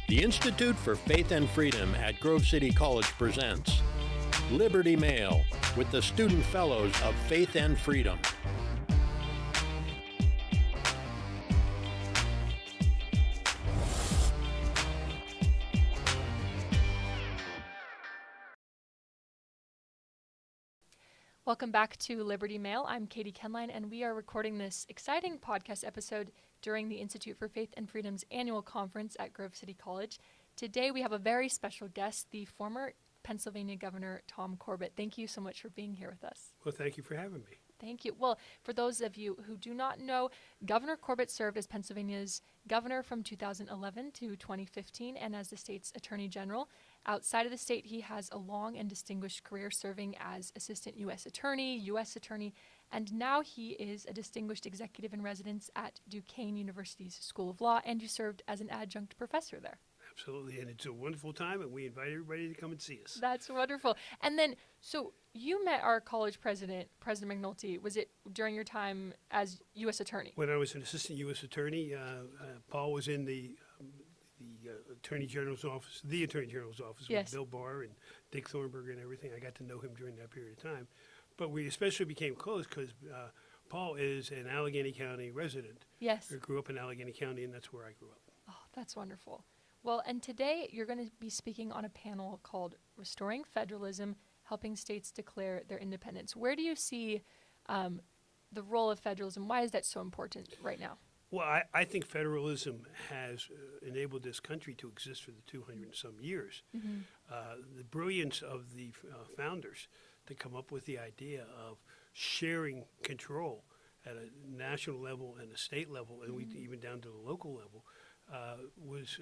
The Institute for Faith and Freedom at Grove City College presents Liberty Mail with the Student Fellows of Faith and Freedom. Welcome back to Liberty Mail. I'm Katie Kline, and we are recording this exciting podcast episode during the Institute for Faith and Freedom's annual conference at Grove City College. Today we have a very special guest, the former Pennsylvania Governor Tom Corbett. Thank you so much for being here with us. Well, thank you for having me. Thank you. Well, for those of you who do not know, Governor Corbett served as Pennsylvania's governor from 2011 to 2015 and as the state's attorney general. Outside of the state, he has a long and distinguished career serving as assistant U.S. attorney, and now he is a distinguished executive in residence at Duquesne University's School of Law, and you served as an adjunct professor there. Absolutely, and it's a wonderful time, and we invite everybody to come and see us. That's wonderful. And then, so you met our college president, President McNulty. Was it during your time as U.S. attorney? When I was an assistant U.S. attorney, Paul was in the Attorney General's office, Yes. with Bill Barr and Dick Thornburg and everything. I got to know him during that period of time. But we especially became close because Paul is an Allegheny County resident. Yes. I grew up in Allegheny County, and that's where I grew up. Oh, that's wonderful. Well, and today you're going to be speaking on a panel called Restoring Federalism, Helping States Declare Their Independence. Where do you see the role of federalism? Why is that so important right now? Well, I think federalism has enabled this country to exist for the 200 and some years. Mm-hmm. The brilliance of the founders to come up with the idea of sharing control at a national level and a state level, and we even down to the local level, was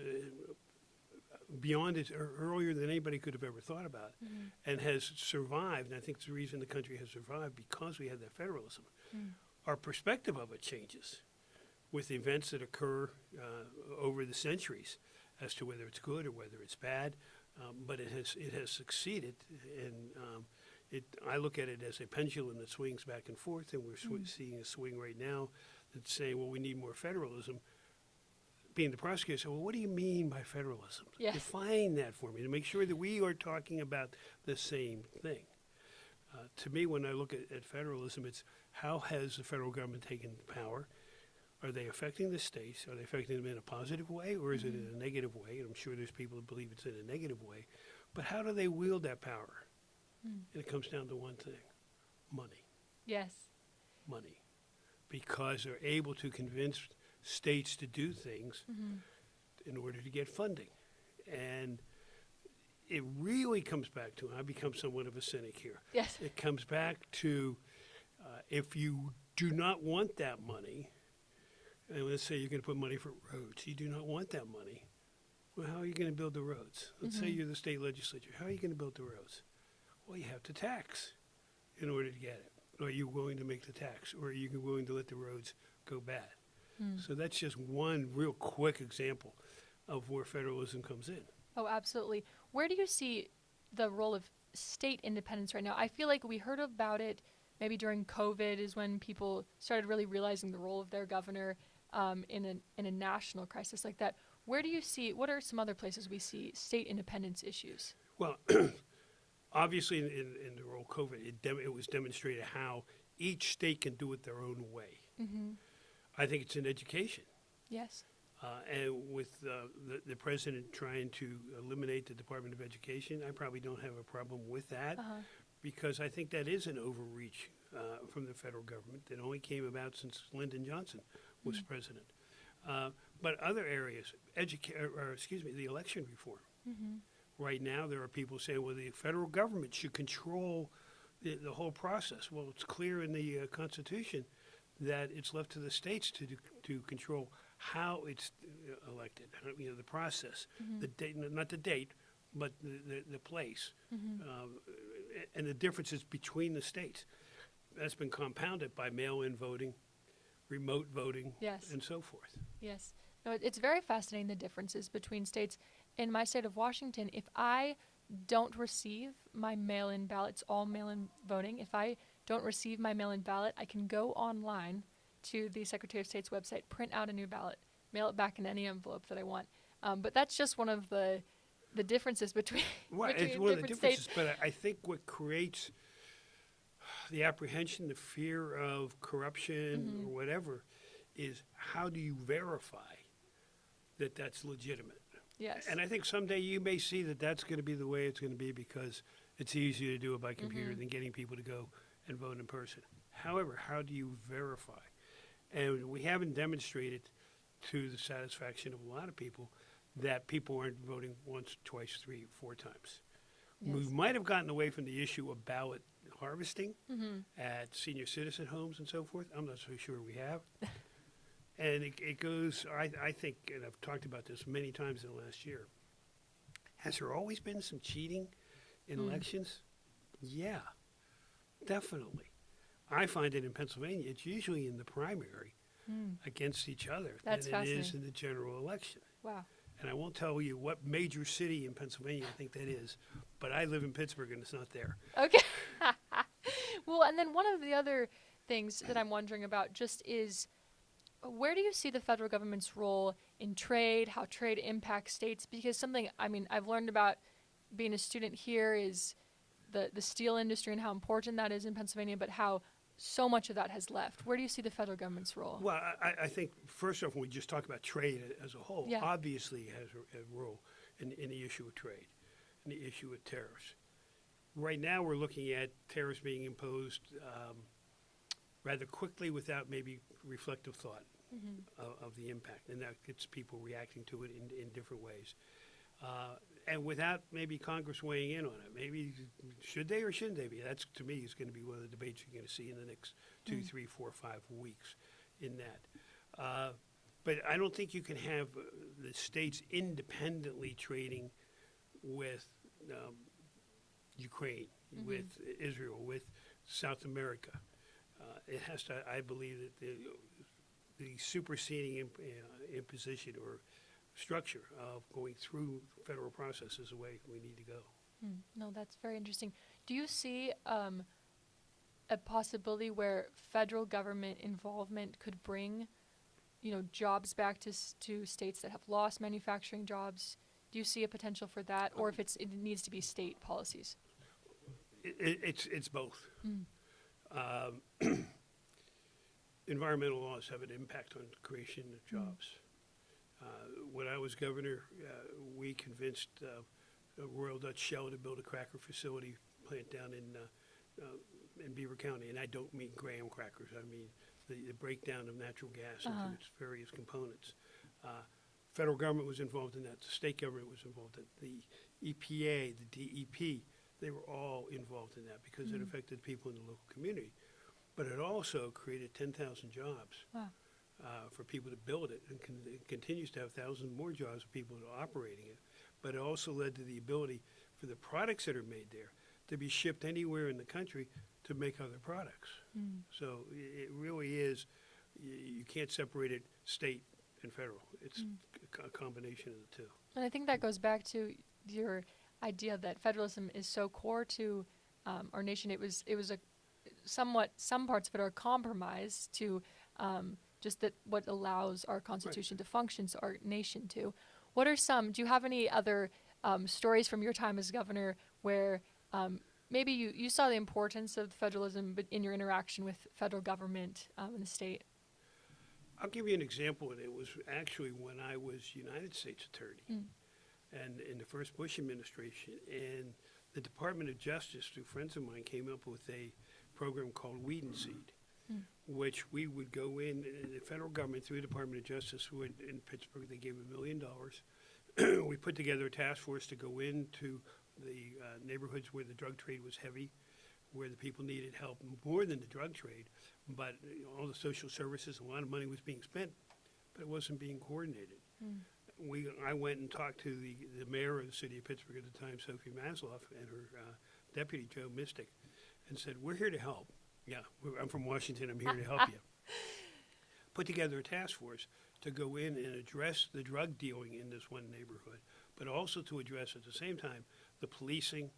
beyond it earlier than anybody could have ever thought about, and has survived. And I think it's the reason the country has survived because we had that federalism. Our perspective of it changes with events that occur over the centuries as to whether it's good or whether it's bad, but it has succeeded, and I look at it as a pendulum that swings back and forth, and we're seeing a swing right now that's saying, well, we need more federalism. Being the prosecutor, said, well, what do you mean by federalism? Yes. Define that for me to make sure that we are talking about the same thing. To me, when I look at federalism, it's how has the federal government taken power? Are they affecting the states? Are they affecting them in a positive way, or is it in a negative way? And I'm sure there's people who believe it's in a negative way. But how do they wield that power? And it comes down to one thing: money. Yes. Money. Because they're able to convince states to do things in order to get funding. And it really comes back to, and I've become somewhat of a cynic here. Yes. It comes back to if you do not want that money, and let's say you're going to put money for roads, you do not want that money, well, how are you going to build the roads? Let's say you're the state legislature. How are you going to build the roads? Well, you have to tax in order to get it. Are you willing to make the tax, or are you willing to let the roads go bad? So that's just one real quick example of where federalism comes in. Oh, absolutely. Where do you see the role of state independence right now? I feel like we heard about it maybe during COVID is when people started really realizing the role of their governor in a national crisis like that. Where do you see, what are some other places we see state independence issues? Well, obviously in the role of COVID, it was demonstrated how each state can do it their own way. I think it's in education. Yes. And with the president trying to eliminate the Department of Education, I probably don't have a problem with that because I think that is an overreach from the federal government that only came about since Lyndon Johnson was president. But other areas, the election reform. Right now there are people saying, well, the federal government should control the whole process. Well, it's clear in the Constitution that it's left to the states to control how it's elected, the process, the date, not the date, but the place, and the differences between the states. That's been compounded by mail-in voting, remote voting, and so forth. Yes. No, it's very fascinating, the differences between states. In my state of Washington, if I don't receive my mail-in ballot, it's all mail-in voting. If I don't receive my mail-in ballot, I can go online to the Secretary of State's website, print out a new ballot, mail it back in any envelope that I want. But that's just one of the differences between, Well, it's between one of the different differences, states. but I think what creates the apprehension, the fear of corruption or whatever, is how do you verify that that's legitimate? Yes. And I think someday you may see that that's going to be the way it's going to be because it's easier to do it by computer than getting people to go and vote in person. However, how do you verify? And we haven't demonstrated to the satisfaction of a lot of people that people aren't voting once, twice, 3, 4 times. Yes. We might have gotten away from the issue of ballot harvesting at senior citizen homes and so forth. I'm not so sure we have. And it goes, I think, and I've talked about this many times in the last year, has there always been some cheating in elections? Yeah, definitely. I find it in Pennsylvania, it's usually in the primary against each other That's than it is fascinating. in the general election. Wow. And I won't tell you what major city in Pennsylvania I think that is, but I live in Pittsburgh and it's not there. Okay. Well, and then one of the other things that I'm wondering about just is, where do you see the federal government's role in trade, how trade impacts states? Because something, I mean, I've learned about being a student here is the steel industry and how important that is in Pennsylvania, but how so much of that has left. Where do you see the federal government's role? Well, I think, first off, when we just talk about trade as a whole, Yeah. obviously it has a role in the issue of trade, in the issue of tariffs. Right now, we're looking at tariffs being imposed rather quickly without maybe reflective thought of the impact, and that gets people reacting to it in different ways. And without maybe Congress weighing in on it. Maybe should they or shouldn't they be? That's, to me, is going to be one of the debates you're going to see in the next 2, 3, 4, 5 weeks in that. But I don't think you can have the states independently trading with Ukraine, with Israel, with South America. It has to, I believe, that the superseding imposition or structure of going through federal process is the way we need to go. No, that's very interesting. Do you see a possibility where federal government involvement could bring, jobs back to states that have lost manufacturing jobs? Do you see a potential for that, or if it needs to be state policies? It's both. Environmental laws have an impact on the creation of jobs. When I was governor, we convinced Royal Dutch Shell to build a cracker facility plant down in Beaver County, and I don't mean graham crackers. I mean the breakdown of natural gas into its various components. Federal government was involved in that. The state government was involved in that. The EPA, the DEP, they were all involved in that because it affected people in the local community. But it also created 10,000 jobs. Wow. For people to build it, and it continues to have thousands more jobs of people operating it. But it also led to the ability for the products that are made there to be shipped anywhere in the country to make other products. So it really is, you can't separate it state and federal. It's a combination of the two. And I think that goes back to your idea that federalism is so core to our nation. It was some parts of it are a compromise to just that what allows our Constitution to function, so our nation to. What are do you have any other stories from your time as governor where maybe you saw the importance of federalism but in your interaction with federal government in the state? I'll give you an example, and it was actually when I was United States Attorney and in the first Bush administration, and the Department of Justice, through friends of mine, came up with a program called Weed and Seed, which we would go in, the federal government through the Department of Justice in Pittsburgh, they gave $1 million. We put together a task force to go into the neighborhoods where the drug trade was heavy, where the people needed help more than the drug trade, but all the social services, a lot of money was being spent, but it wasn't being coordinated. I went and talked to the mayor of the city of Pittsburgh at the time, Sophie Masloff, and her deputy, Joe Mystic, and said, we're here to help. Yeah, I'm from Washington. I'm here to help you. Put together a task force to go in and address the drug dealing in this one neighborhood, but also to address at the same time the policing,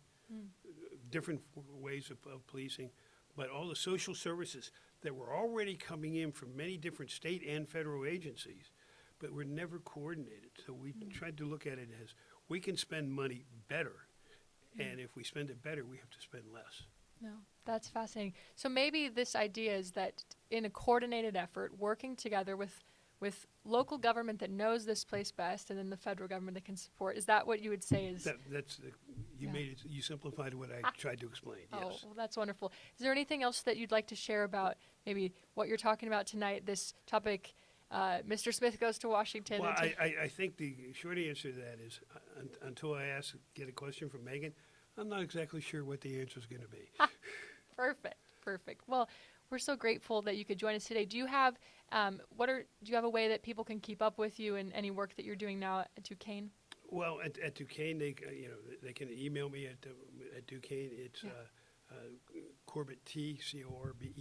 different ways of policing, but all the social services that were already coming in from many different state and federal agencies, but we're never coordinated. So we tried to look at it as we can spend money better, and if we spend it better, we have to spend less. No, that's fascinating. So maybe this idea is that in a coordinated effort, working together with local government that knows this place best, and then the federal government that can support. Is that what you would say is? You simplified what I tried to explain. Oh, Yes. well, that's wonderful. Is there anything else that you'd like to share about maybe what you're talking about tonight? This topic, Mr. Smith goes to Washington. Well, I think the short answer to that is until I get a question from Megan, I'm not exactly sure what the answer is going to be. Perfect. Well, we're so grateful that you could join us today. Do you have do you have a way that people can keep up with you and any work that you're doing now at Duquesne? Well, at Duquesne, they can email me at Duquesne. It's Corbett T, Corbett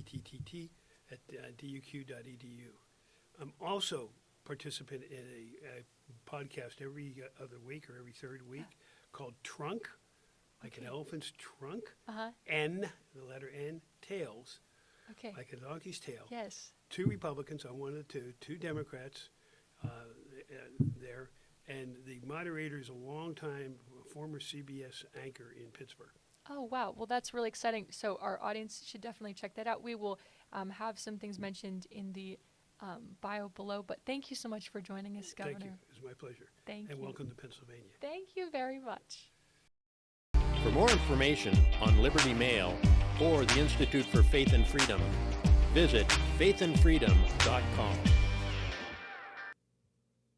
at duq.edu. I'm also participant in a podcast every other week or every third week called Trunk, like an elephant's trunk. N, the letter N, tails. Okay. Like a donkey's tail. Yes. 2 Republicans on one of the 2 Democrats there, and the moderator is a longtime former CBS anchor in Pittsburgh. Oh, wow. Well, that's really exciting. So our audience should definitely check that out. We will have some things mentioned in the bio below, but thank you so much for joining us, Governor. Thank you. It's my pleasure. Thank you. And welcome to Pennsylvania. Thank you very much. For more information on Liberty Mail or the Institute for Faith and Freedom, visit faithandfreedom.com.